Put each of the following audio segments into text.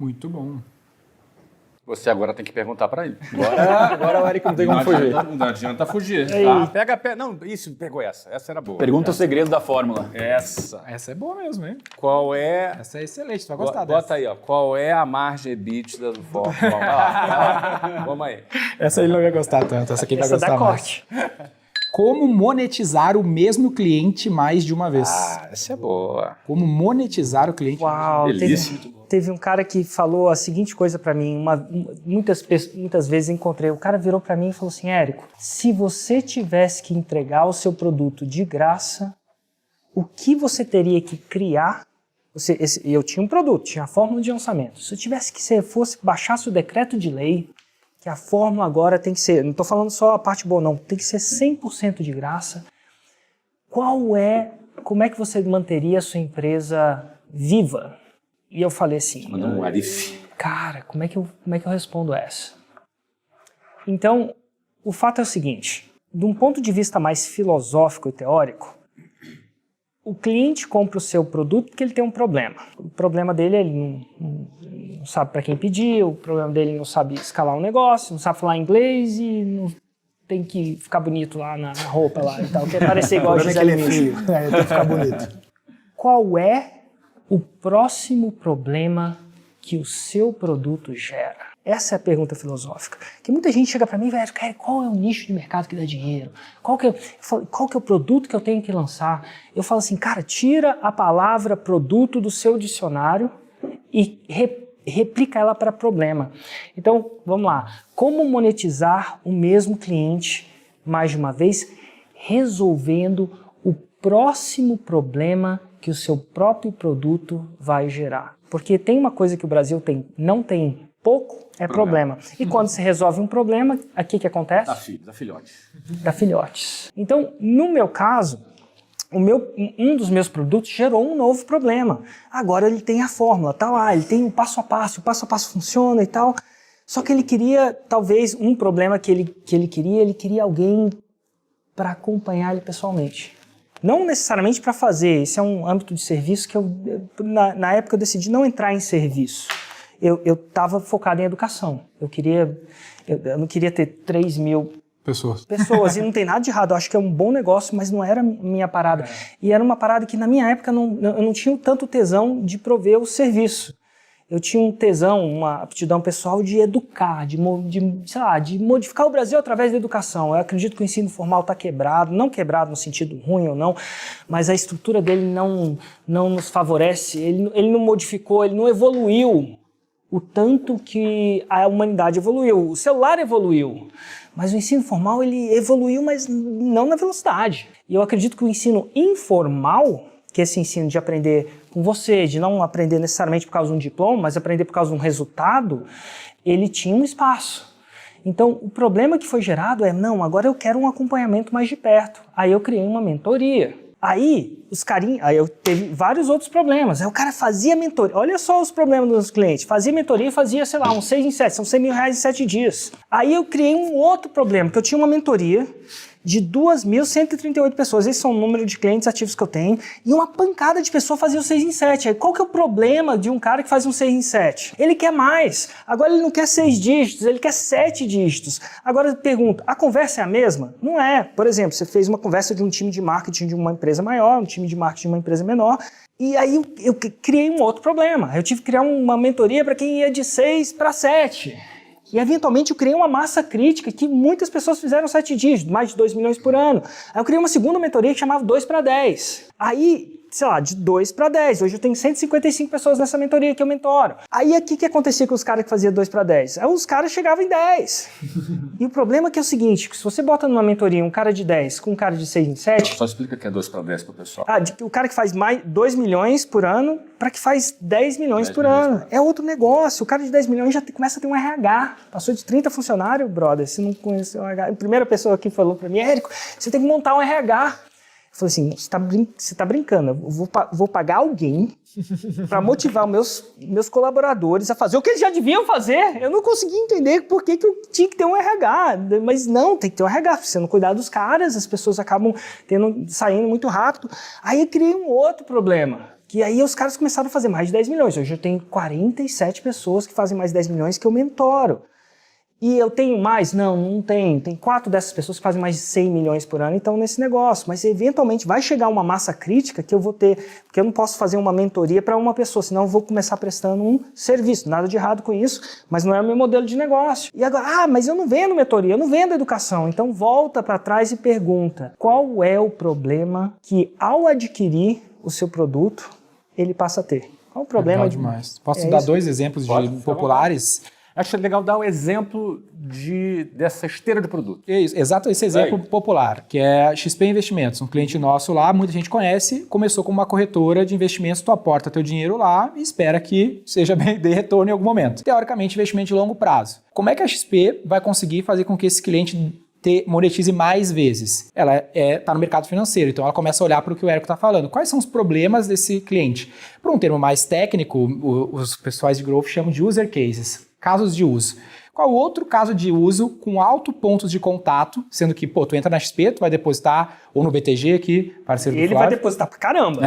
Muito bom. Você agora tem que perguntar para ele. Agora o Érico não tem como fugir. Não adianta fugir. Tá? Não, isso, pegou essa. Essa era boa. Pergunta o segredo da fórmula. Essa. Essa é boa mesmo, hein? Qual é... Essa é excelente, tu vai gostar dessa. Bota aí, ó. Qual é a margem EBITDA do Fórmula? Vai lá. Vamos aí. Essa ele não ia gostar tanto, essa aqui vai gostar dá mais. corte. Como monetizar o mesmo cliente mais de uma vez? Essa é boa. Como monetizar o cliente? Uau, Delícia. teve um cara que falou a seguinte coisa pra mim, muitas vezes encontrei, o cara virou pra mim e falou assim, Érico, se você tivesse que entregar o seu produto de graça, o que você teria que criar? Eu tinha um produto, tinha a fórmula de lançamento, se eu tivesse que baixasse o decreto de lei, que a fórmula agora tem que ser, não estou falando só a parte boa não, tem que ser 100% de graça, como é que você manteria a sua empresa viva? E eu falei assim, Um Arif. cara, como é que eu respondo essa? Então, o fato é o seguinte, de um ponto de vista mais filosófico e teórico, o cliente compra o seu produto porque ele tem um problema. O problema dele é ele não sabe para quem pedir, o problema dele não sabe escalar um negócio, não sabe falar inglês e não tem que ficar bonito lá na roupa lá e tal, quer parecer igual a Gisele Bündchen. Tem que ficar bonito. Qual é o próximo problema que o seu produto gera? Essa é a pergunta filosófica. Que muita gente chega para mim e vai, cara, qual é o nicho de mercado que dá dinheiro? Qual que é o produto que eu tenho que lançar? Eu falo assim, cara, tira a palavra produto do seu dicionário e replica ela para problema. Então, vamos lá. Como monetizar o mesmo cliente mais de uma vez, resolvendo o próximo problema que o seu próprio produto vai gerar? Porque tem uma coisa que o Brasil não tem pouco, é problema. E quando se resolve um problema, o que acontece? Da filhote. Dá filhotes. Então, no meu caso, um dos meus produtos gerou um novo problema. Agora ele tem a fórmula, tá lá, ele tem o passo a passo funciona e tal. Só que ele queria, talvez, um problema que ele queria alguém para acompanhar ele pessoalmente. Não necessariamente para fazer, esse é um âmbito de serviço que na época eu decidi não entrar em serviço. Eu estava focado em educação. Eu não queria ter 3 mil pessoas, e não tem nada de errado, eu acho que é um bom negócio, mas não era minha parada. E era uma parada que na minha época eu não tinha tanto tesão de prover o serviço. Eu tinha um tesão, uma aptidão pessoal de educar, de modificar o Brasil através da educação. Eu acredito que o ensino formal está quebrado, não quebrado no sentido ruim ou não, mas a estrutura dele não nos favorece, ele não modificou, ele não evoluiu o tanto que a humanidade evoluiu. O celular evoluiu, mas o ensino formal ele evoluiu, mas não na velocidade. E eu acredito que o ensino informal, que é esse ensino de aprender com você, de não aprender necessariamente por causa de um diploma, mas aprender por causa de um resultado, ele tinha um espaço. Então, o problema que foi gerado agora eu quero um acompanhamento mais de perto. Aí eu criei uma mentoria. Aí eu teve vários outros problemas. Aí o cara fazia mentoria. Olha só os problemas dos clientes. Fazia mentoria e fazia, sei lá, uns 6 em 7. São 100 mil reais em 7 dias. Aí eu criei um outro problema, que eu tinha uma mentoria de 2.138 pessoas. Esse é o número de clientes ativos que eu tenho. E uma pancada de pessoas fazia o 6 em 7. Aí qual que é o problema de um cara que faz um 6 em 7? Ele quer mais. Agora ele não quer 6 dígitos, ele quer 7 dígitos. Agora eu pergunto, a conversa é a mesma? Não é. Por exemplo, você fez uma conversa de um time de marketing de uma empresa maior, um time de marketing de uma empresa menor, e aí eu criei um outro problema. Eu tive que criar uma mentoria para quem ia de 6 para 7. E, eventualmente, eu criei uma massa crítica que muitas pessoas fizeram 7 dígitos, mais de 2 milhões por ano. Aí eu criei uma segunda mentoria que chamava 2 para 10. Aí, sei lá, de 2 para 10. Hoje eu tenho 155 pessoas nessa mentoria que eu mentoro. Aí, o que acontecia com os caras que faziam 2 para 10? Aí os caras chegavam em 10. E o problema é que é o seguinte, que se você bota numa mentoria um cara de 10 com um cara de 6 em 7... Só explica que é 2 para 10 pro pessoal. O cara que faz mais 2 milhões por ano para que faz 10 milhões por ano. É outro negócio. O cara de 10 milhões já começa a ter um RH. Passou de 30 funcionários, brother. Se não conhece o RH... A primeira pessoa que falou para mim, Érico, você tem que montar um RH. Eu falei assim, você tá brincando, eu vou pagar alguém para motivar meus colaboradores a fazer o que eles já deviam fazer. Eu não consegui entender por que eu tinha que ter um RH, mas não, tem que ter um RH, se você não cuidar dos caras, as pessoas acabam saindo muito rápido. Aí eu criei um outro problema, Que aí os caras começaram a fazer mais de 10 milhões. Hoje eu tenho 47 pessoas que fazem mais de 10 milhões que eu mentoro. E eu tenho mais? Não tenho. Tem 4 dessas pessoas que fazem mais de 100 milhões por ano e estão nesse negócio. Mas eventualmente vai chegar uma massa crítica que eu vou ter, porque eu não posso fazer uma mentoria para uma pessoa, senão eu vou começar prestando um serviço. Nada de errado com isso, mas não é o meu modelo de negócio. E agora, mas eu não vendo mentoria, eu não vendo educação. Então volta para trás e pergunta, qual é o problema que ao adquirir o seu produto, ele passa a ter? Qual o problema? Legal demais. Posso dar 2 exemplos populares? Acho legal dar o exemplo dessa esteira de produto. Exato, esse exemplo popular, que é a XP Investimentos. Um cliente nosso lá, muita gente conhece, começou como uma corretora de investimentos, tu aporta teu dinheiro lá e espera que seja bem, dê retorno em algum momento. Teoricamente, investimento de longo prazo. Como é que a XP vai conseguir fazer com que esse cliente monetize mais vezes? Ela está no mercado financeiro, então ela começa a olhar para o que o Érico está falando. Quais são os problemas desse cliente? Por um termo mais técnico, os pessoais de growth chamam de user cases. Casos de uso. Qual outro caso de uso com alto pontos de contato, sendo que, tu entra na XP, tu vai depositar, ou no BTG aqui, parceiro do Flávio. Ele vai depositar pra caramba.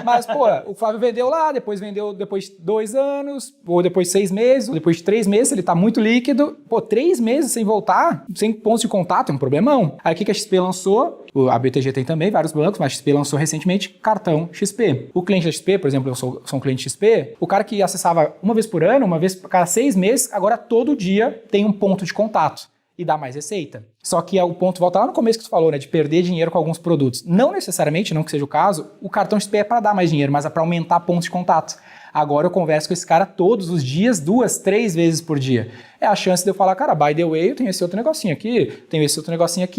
Mas, o Flávio vendeu lá, vendeu depois de 2 anos, ou depois de 6 meses, ou depois de 3 meses, ele tá muito líquido. 3 meses sem voltar, sem pontos de contato, é um problemão. Aí o que a XP lançou? A BTG tem também, vários bancos, mas a XP lançou recentemente cartão XP. O cliente da XP, por exemplo, eu sou um cliente XP, o cara que acessava uma vez por ano, uma vez a cada 6 meses, agora todo dia tem um ponto de contato e dá mais receita. Só que o ponto volta lá no começo que tu falou, né, de perder dinheiro com alguns produtos. Não necessariamente, não que seja o caso, o cartão XP é para dar mais dinheiro, mas é para aumentar pontos de contato. Agora eu converso com esse cara todos os dias, 2, 3 vezes por dia. É a chance de eu falar, cara, by the way, eu tenho esse outro negocinho aqui,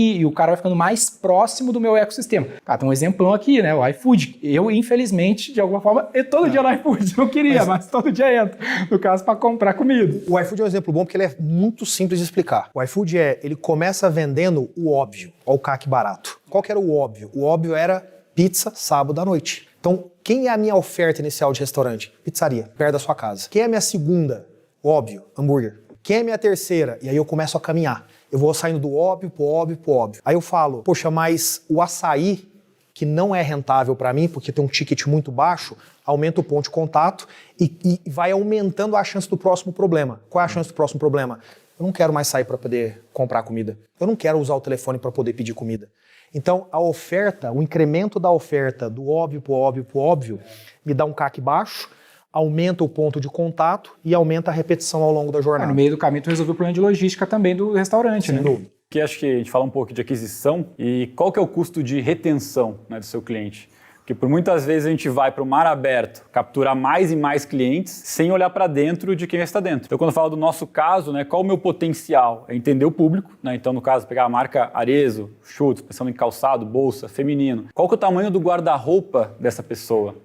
e o cara vai ficando mais próximo do meu ecossistema. Cara, tem um exemplão aqui, né, o iFood. Eu, infelizmente, de alguma forma, todo dia no iFood, não queria, mas todo dia entro, no caso, para comprar comida. O iFood é um exemplo bom porque ele é muito simples de explicar. O iFood ele começa vendendo o óbvio, ao CAC barato. Qual que era o óbvio? O óbvio era pizza sábado à noite. Então, quem é a minha oferta inicial de restaurante? Pizzaria, perto da sua casa. Quem é a minha segunda? Óbvio, hambúrguer. Quem é a minha terceira? E aí eu começo a caminhar. Eu vou saindo do óbvio pro óbvio pro óbvio. Aí eu falo, poxa, mas o açaí, que não é rentável para mim, porque tem um ticket muito baixo, aumenta o ponto de contato e vai aumentando a chance do próximo problema. Qual é a chance do próximo problema? Eu não quero mais sair para poder comprar comida. Eu não quero usar o telefone para poder pedir comida. Então, a oferta, o incremento da oferta do óbvio pro óbvio pro óbvio, me dá um CAC baixo, aumenta o ponto de contato e aumenta a repetição ao longo da jornada. No meio do caminho, tu resolveu o problema de logística também do restaurante, Sem né? dúvida. Que acho que a gente fala um pouco de aquisição e qual que é o custo de retenção, né, do seu cliente. Porque por muitas vezes a gente vai para o mar aberto capturar mais e mais clientes sem olhar para dentro de quem está dentro. Então, quando eu falo do nosso caso, né, qual o meu potencial? É entender o público, né? Então, no caso, pegar a marca Arezzo, Schutz, pensando em calçado, bolsa, feminino. Qual que é o tamanho do guarda-roupa dessa pessoa?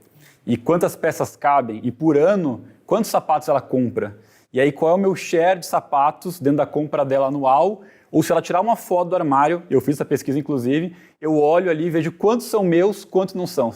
E quantas peças cabem? E por ano, quantos sapatos ela compra? E aí, qual é o meu share de sapatos dentro da compra dela anual? Ou se ela tirar uma foto do armário, eu fiz essa pesquisa inclusive, eu olho ali e vejo quantos são meus, quantos não são.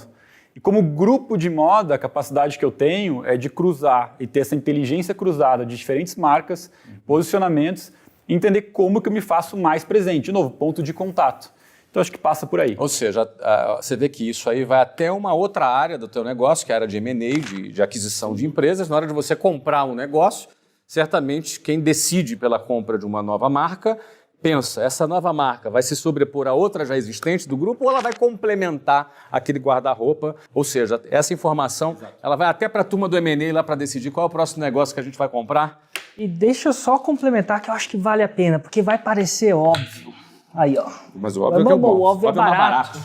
E como grupo de moda, a capacidade que eu tenho é de cruzar e ter essa inteligência cruzada de diferentes marcas, posicionamentos, e entender como que eu me faço mais presente. De novo, ponto de contato. Então acho que passa por aí. Ou seja, você vê que isso aí vai até uma outra área do teu negócio, que é a área de M&A, de aquisição de empresas. Na hora de você comprar um negócio, certamente quem decide pela compra de uma nova marca pensa, essa nova marca vai se sobrepor a outra já existente do grupo ou ela vai complementar aquele guarda-roupa? Ou seja, essa informação, ela vai até para a turma do M&A lá para decidir qual é o próximo negócio que a gente vai comprar? E deixa eu só complementar que eu acho que vale a pena, porque vai parecer óbvio. Aí, ó. Mas o óbvio é que é bom. O óbvio é mais barato.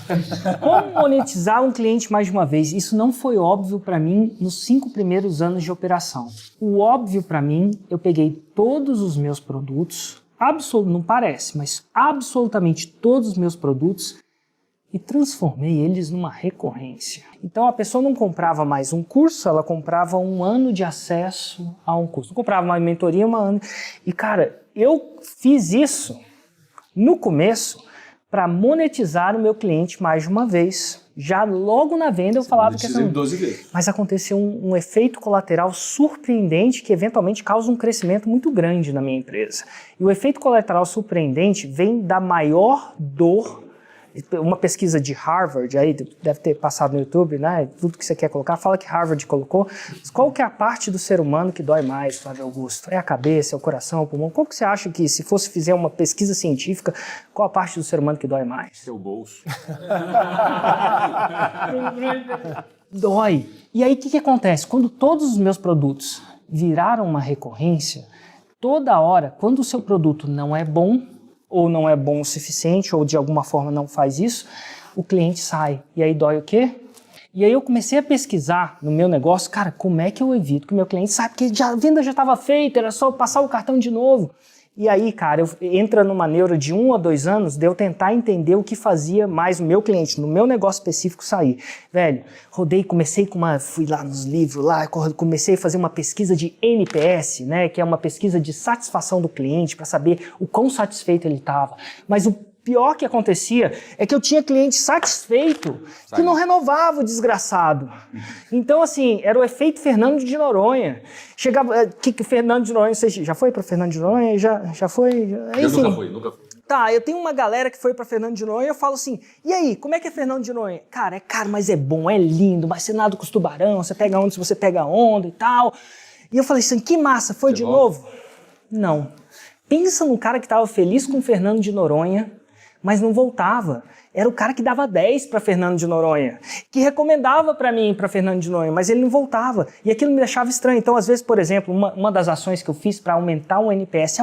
Como monetizar um cliente mais de uma vez? Isso não foi óbvio para mim nos 5 primeiros anos de operação. O óbvio para mim, eu peguei todos os meus produtos, não parece, mas absolutamente todos os meus produtos e transformei eles numa recorrência. Então a pessoa não comprava mais um curso, ela comprava um ano de acesso a um curso. Não comprava uma mentoria, um ano. E cara, eu fiz isso no começo para monetizar o meu cliente mais de uma vez. Já logo na venda eu falava que... 12 vezes. Mas aconteceu um efeito colateral surpreendente que eventualmente causa um crescimento muito grande na minha empresa. E o efeito colateral surpreendente vem da maior dor Uma pesquisa de Harvard, aí deve ter passado no YouTube, né? Tudo que você quer colocar, fala que Harvard colocou. Qual que é a parte do ser humano que dói mais, Flávio Augusto? É a cabeça, é o coração, é o pulmão? Qual que você acha que, se fosse fizer uma pesquisa científica, qual a parte do ser humano que dói mais? Seu bolso. Dói. E aí o que acontece? Quando todos os meus produtos viraram uma recorrência, toda hora, quando o seu produto não é bom, ou não é bom o suficiente, ou de alguma forma não faz isso, o cliente sai. E aí dói o quê? E aí eu comecei a pesquisar no meu negócio, cara, como é que eu evito que o meu cliente saia? Porque a venda já estava feita, era só passar o cartão de novo. E aí, cara, entra numa neura de 1 a 2 anos de eu tentar entender o que fazia mais o meu cliente, no meu negócio específico, sair. Velho, fui lá nos livros, comecei a fazer uma pesquisa de NPS, né, que é uma pesquisa de satisfação do cliente, para saber o quão satisfeito ele estava. Mas o pior que acontecia é que eu tinha cliente satisfeito que não renovava o desgraçado. Então, assim, era o efeito Fernando de Noronha. Chegava... Fernando de Noronha, você já foi para Fernando de Noronha? Já foi? Eu nunca fui. Tá, eu tenho uma galera que foi para Fernando de Noronha e eu falo assim, e aí, como é que é Fernando de Noronha? Cara, é caro, mas é bom, é lindo, mas você nada com os tubarão, você pega onda se você pega onda e tal. E eu falei assim, que massa, foi de novo? Não. Pensa num cara que estava feliz com Fernando de Noronha, mas não voltava. Era o cara que dava 10 para Fernando de Noronha, que recomendava para mim para Fernando de Noronha, mas ele não voltava. E aquilo me deixava estranho. Então, às vezes, por exemplo, uma das ações que eu fiz para aumentar o NPS,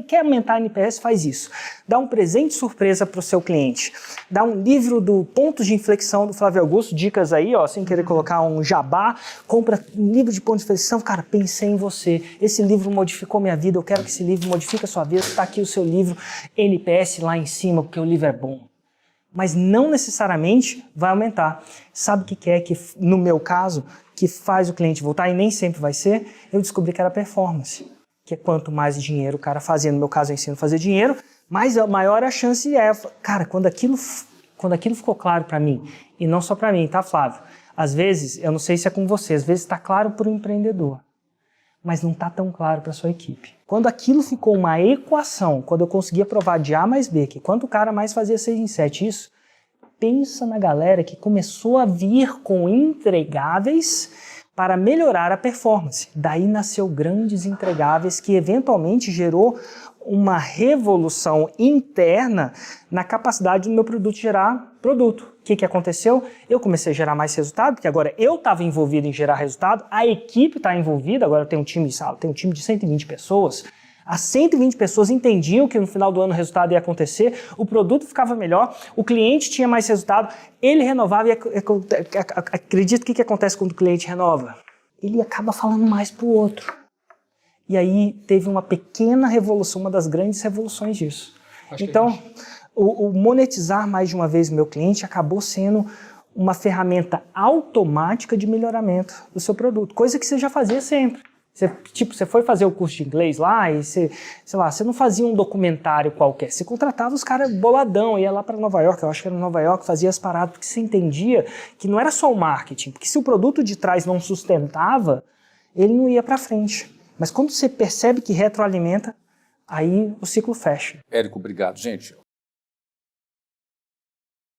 quer aumentar o NPS, faz isso. Dá um presente surpresa para o seu cliente. Dá um livro do Pontos de Inflexão do Flávio Augusto, dicas aí, ó, sem querer colocar um jabá, compra um livro de pontos de inflexão, cara, pensei em você. Esse livro modificou minha vida, eu quero que esse livro modifique a sua vida. Está aqui o seu livro NPS lá em cima, porque o livro é bom. Mas não necessariamente vai aumentar. Sabe o que é que, no meu caso, que faz o cliente voltar, e nem sempre vai ser? Eu descobri que era performance. Que é quanto mais dinheiro o cara fazia, no meu caso eu ensino a fazer dinheiro, mas maior a chance é. Cara, quando aquilo ficou claro para mim, e não só para mim, tá, Flávio? Às vezes, eu não sei se é com você, às vezes está claro para o empreendedor, mas não está tão claro para a sua equipe. Quando aquilo ficou uma equação, quando eu conseguia provar de A mais B, que quanto o cara mais fazia 6 em 7, isso, pensa na galera que começou a vir com entregáveis para melhorar a performance. Daí nasceu grandes entregáveis que eventualmente gerou uma revolução interna na capacidade do meu produto gerar produto. O que aconteceu? Eu comecei a gerar mais resultado, porque agora eu estava envolvido em gerar resultado, a equipe está envolvida, agora eu tenho um time de 120 pessoas, as 120 pessoas entendiam que no final do ano o resultado ia acontecer, o produto ficava melhor, o cliente tinha mais resultado, ele renovava e acredita que acontece quando o cliente renova? Ele acaba falando mais para o outro. E aí teve uma pequena revolução, uma das grandes revoluções disso. Então, o monetizar mais de uma vez o meu cliente acabou sendo uma ferramenta automática de melhoramento do seu produto, coisa que você já fazia sempre. Você foi fazer o curso de inglês lá e você não fazia um documentário qualquer, você contratava os caras boladão, ia lá para Nova York, eu acho que era Nova York, fazia as paradas, porque você entendia que não era só o marketing, porque se o produto de trás não sustentava, ele não ia para frente. Mas quando você percebe que retroalimenta, aí o ciclo fecha. Érico, obrigado. Gente,